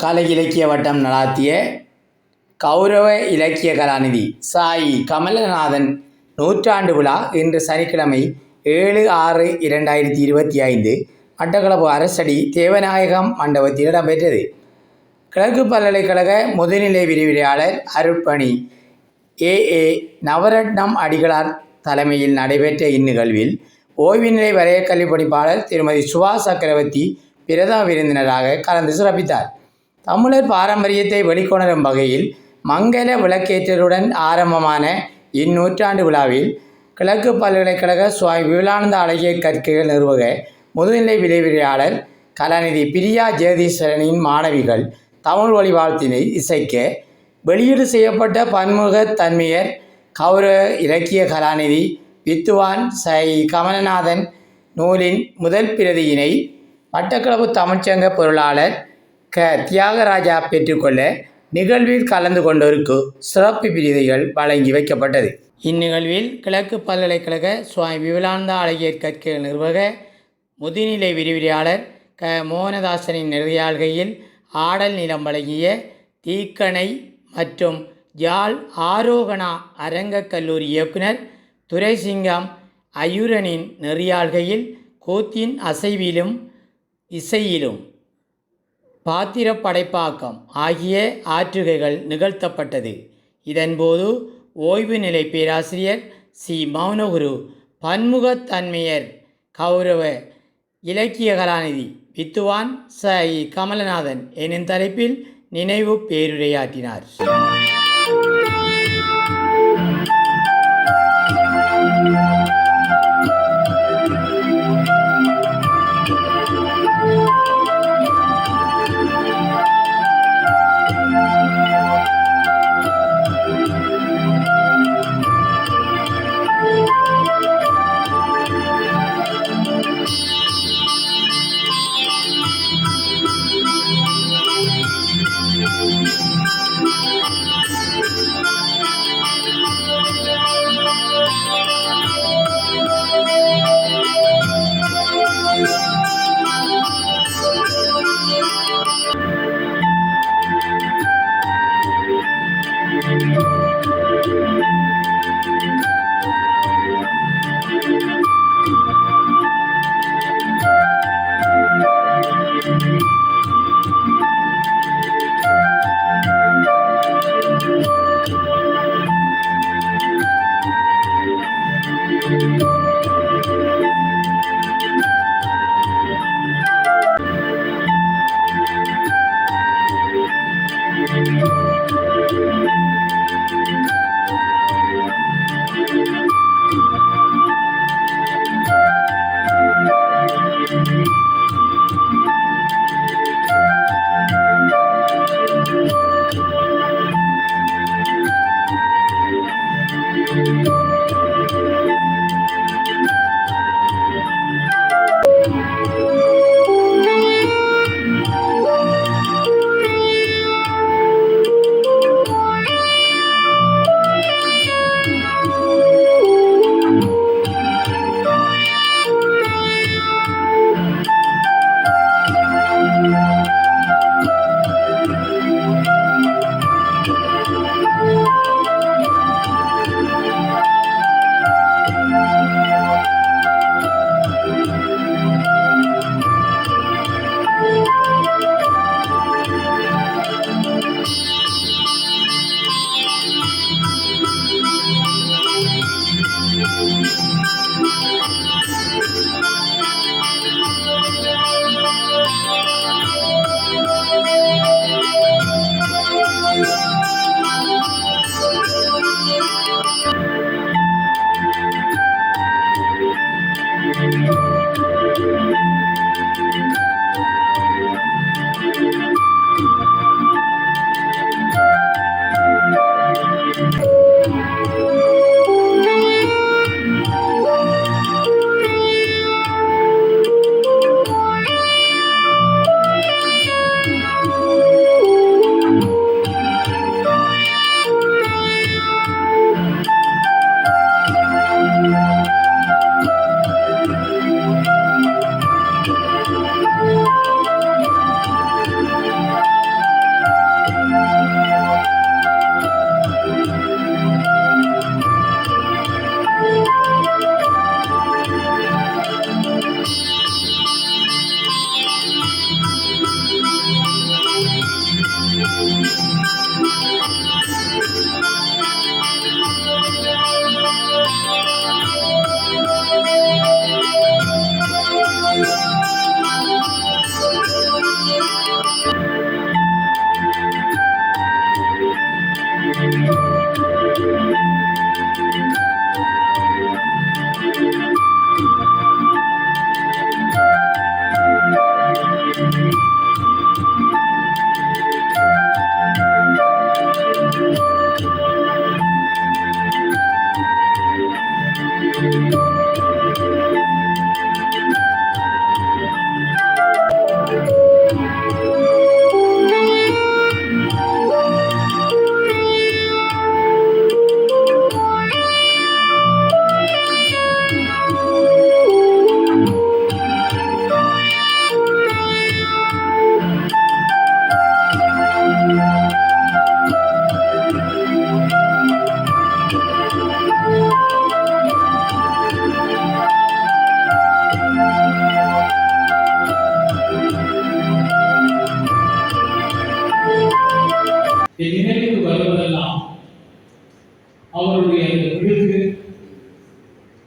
கலை இலக்கிய வட்டம் நடாத்திய கௌரவ இலக்கிய கலாநிதி சாயி கமலநாதன் நூற்றாண்டு விழா இன்று சனிக்கிழமை 7/6/2025 மட்டக்களப்பு அரசடி தேவநாயகம் மண்டபத்தில் இடம்பெற்றது. கிழக்கு பல்கலைக்கழக முதுநிலை விரிவுரையாளர் அருட்பணி ஏ நவரட்னம் அடிகளார் தலைமையில் நடைபெற்ற இந்நிகழ்வில் ஓய்வு நிலை வரையக்கல்வி படிப்பாளர் திருமதி சுவா சக்கரவர்த்தி பிரதம விருந்தினராக கலந்து சிறப்பித்தார். தமிழர் பாரம்பரியத்தை வெளிக்கொணரும் வகையில் மங்கள விளக்கேற்றலுடன் ஆரம்பமான இந்நூற்றாண்டு விழாவில் கிழக்கு பல்கலைக்கழக சுவாமி விவேகானந்தா அழகிய கற்கைகள் நிறுவக முதுநிலை விரிவுரையாளர் கலாநிதி பிரியா ஜெகதீஸ்வரனின் மாணவிகள் தமிழ் வழி வாழ்த்தினை இசைக்க, வெளியீடு செய்யப்பட்ட பன்முக தன்மையர் கௌரவ இலக்கிய கலாநிதி வித்துவான் சாயி கமலநாதன் நூலின் முதல் பிரதியினை மட்டக்களப்பு தமிழ்ச்சங்க பொருளாளர் தியாகராஜா பெற்றுக்கொள்ள நிகழ்வில் கலந்து கொண்டோருக்கு சிறப்பு விருதுகள் வழங்கி வைக்கப்பட்டது. இந்நிகழ்வில் கிழக்கு பல்கலைக்கழக சுவாமி விவேகானந்தா அழகிய கற்கைகள் நிறுவக முதுநிலை விரிவுரையாளர் மோகனதாசனின் நெறியாள்கையில் ஆடல் நிலம் வழங்கிய தீக்கணை மற்றும் யாழ் ஆரோகணா அரங்கக் கல்லூரி இயக்குனர் துரைசிங்கம் அய்யூரனின் நெறியாள்கையில் கூத்தின் அசைவிலும் இசையிலும் பாத்திர படைப்பாக்கம் ஆகிய ஆற்றுகைகள் நிகழ்த்தப்பட்டது. இதன்போது ஓய்வு நிலை பேராசிரியர் சி மௌனகுரு பன்முகத்தன்மையர் கௌரவ இலக்கிய கலாநிதி வித்துவான் சாயி கமலநாதன் எனும் தலைப்பில் நினைவு பேருரையாற்றினார்.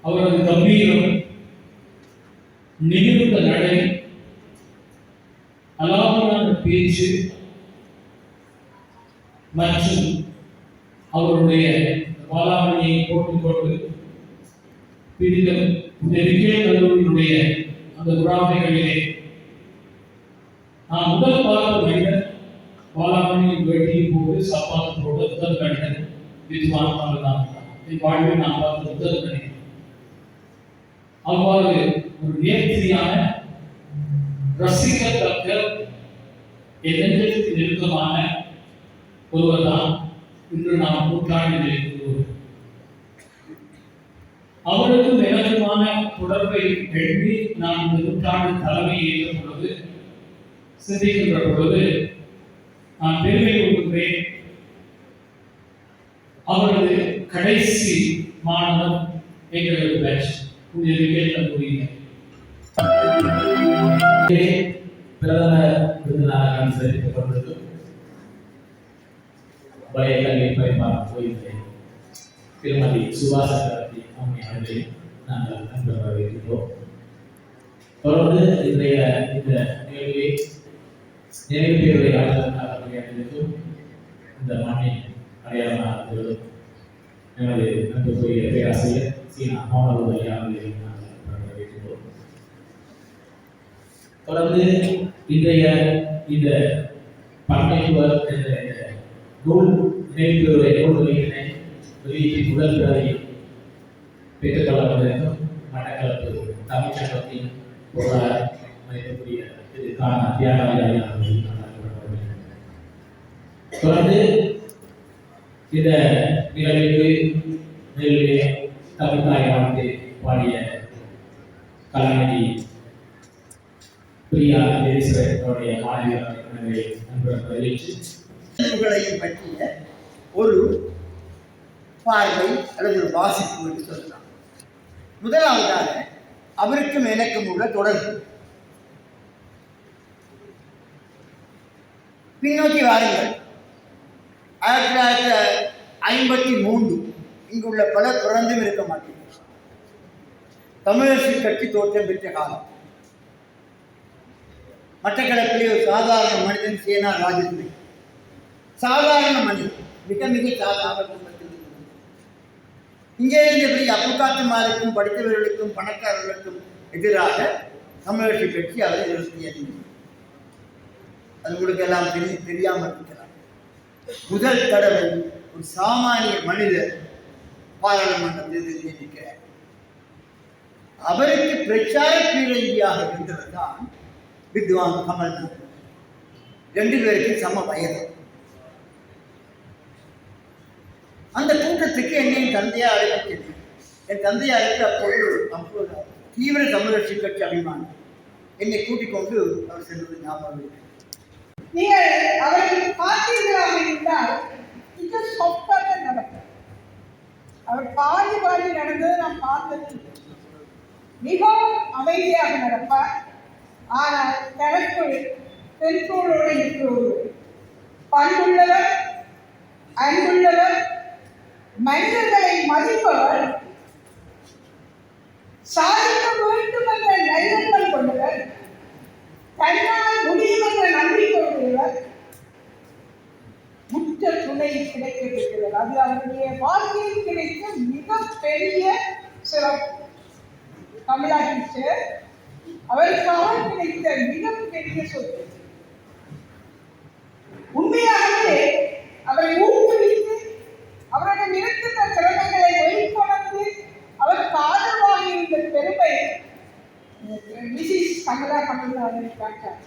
அவரது கம்பீரம், நிமிர்ந்த நடை, அலாதியான பேச்சு மற்றும் அவருடைய பாலாமணியை போட்டுக்கொண்டு பிரிதம் கல்லூரியினுடைய அந்த உராமைகளிலே நான் முதல் பார்த்த மனிதன் பாலாமணியின் வேட்டியின் போது சப்பாத்து போட முதல் மனிதன் வித்வான் தான். என் வாழ்வில் நான் பார்த்த முதல் மனிதன். அவ்வாறு ஒரு நேர்த்தியான ரசிக்கத்தக்க எண்ணத்திற்கு நெருக்கமான ஒருவர் தான் இன்று நாம் நூற்றாண்டில் இருக்கிறோம். அவருக்கும் எனக்குமான தொடர்பை எழுதி நான் இந்த நூற்றாண்டு தலைமை ஏற்ற பொழுது சிந்திக்கின்ற பொழுது நான் பெருமை கொள்கின்றேன். அவரது கடைசி மாணவன் எங்களது பேட்ச் கல்லூரியில் பிரதமர் விருதுநகர் அனுசரிக்கப்பட்டுள்ளது. பழைய கல்வி பயன்பாடு ஓய்வு திருமதி சுபாஷ் சக்கரவர்த்தி அம்மை அவர்களை நாங்கள் நண்பர் வரவேற்கிறோம். தொடர்ந்து இன்றைய இந்த நிகழ்வை நிறைவு பேருடைய ஆளுநர் இந்த மண்ணின் அடையாளமாக எனது நண்பர்களுடைய பேராசிரியர் சீனா மோனோதயா அவர்களை நாங்கள் வரவேற்கிறோம். தொடர்ந்து இன்றைய இந்த பண்மைத்துவர் என்ற நூல் நினைவுகளை நூல் வெளியீட்டின் முதல் பிரதி பெற்றுக்கொள்ள வந்திருக்கும் மட்டக்களப்பு தமிழ் சங்கத்தின் பொருளாதார மதிப்புக்குரிய இதுக்கான தியாகராஜர்கள். தொடர்ந்து இந்த நிகழ்வுக்கு நெல்லிலே தமிழ்தாய் வாழ்ந்து பாடிய கலாநிதி பிரியா தேசனுடைய மாணவிகளை பற்றிய ஒரு பார்வை அல்லது ஒரு வாசிப்பு என்று சொல்லலாம். முதலாவதாக அவருக்கும் எனக்கும் உள்ள தொடர்பு. பின்னோக்கி வாருங்கள். 1953 இங்குள்ள பலர் பிறந்தும் இருக்க மாட்டேன். தமிழரசு கட்சி தோற்றம் பெற்ற காலம். மட்டக்களப்பிலே ஒரு சாதாரண மனிதன் சேனா ராஜேந்திரன், சாதாரண மனிதன், மிக மிக சாதாரண குடும்பத்தில் இங்கே இருந்தபடி அப்புக்காட்டுமாருக்கும் படித்தவர்களுக்கும் பணக்காரர்களுக்கும் எதிராக தமிழரசு கட்சி அவரை நிறுத்தியது. அது உங்களுக்கு எல்லாம் தெரியாமல் இருக்கலாம். முதல் தடவை ஒரு சாமானிய மனிதர் பாராளுமன்றத்தில் நியமிக்கிறார். அவருக்கு பிரச்சார பீரங்கியாக இருந்தவர் தான் வித்வான் கமல்நாத். 2 பேருக்கும் சம வயது. அந்த கூட்டத்துக்கு என்னையும் தந்தையா அழைத்தது. என் தந்தையாருக்கு அப்போது தீவிர தமிழரசு கட்சி அபிமானம். என்னை கூட்டிக் கொண்டு அவர் சென்றது ஞாபகம். நீங்கள் அவரை பார்த்தீர்களாக இருந்தால் மிக சொப்பாக நடக்கும். அவர் பாதி நடந்தது நான் பார்த்தது. மிகவும் அமைதியாக நடப்பார். ஆனால் தனக்குள் பெண்களோடு இருக்கிறவர், பண்புள்ளவர், அன்புள்ளவர், மனிதர்களை மதிப்பவர், சாதிக்க வேண்டும் என்ற நல்லெண்ணம் கொண்டவர், தன்னால் முடியும் என்ற நம்பிக்கை உடையவர், முற்ற துணை கிடைக்கப்பெற்றவர். அது அவருடைய வாழ்க்கையில் கிடைத்த மிகப்பெரிய சிறப்பு. தமிழாட்சி அவருக்காக கிடைத்த மிகப்பெரிய சொத்து. உண்மையாகவே அவரை ஊக்குவித்து அவரிடம் இருக்கின்ற திறமைகளை வெளிக்கொணர்ந்து அவருக்கு ஆதரவாக இருந்த பெருமை மிசிஸ் கமலா கமல்நாதன் காட்டார்.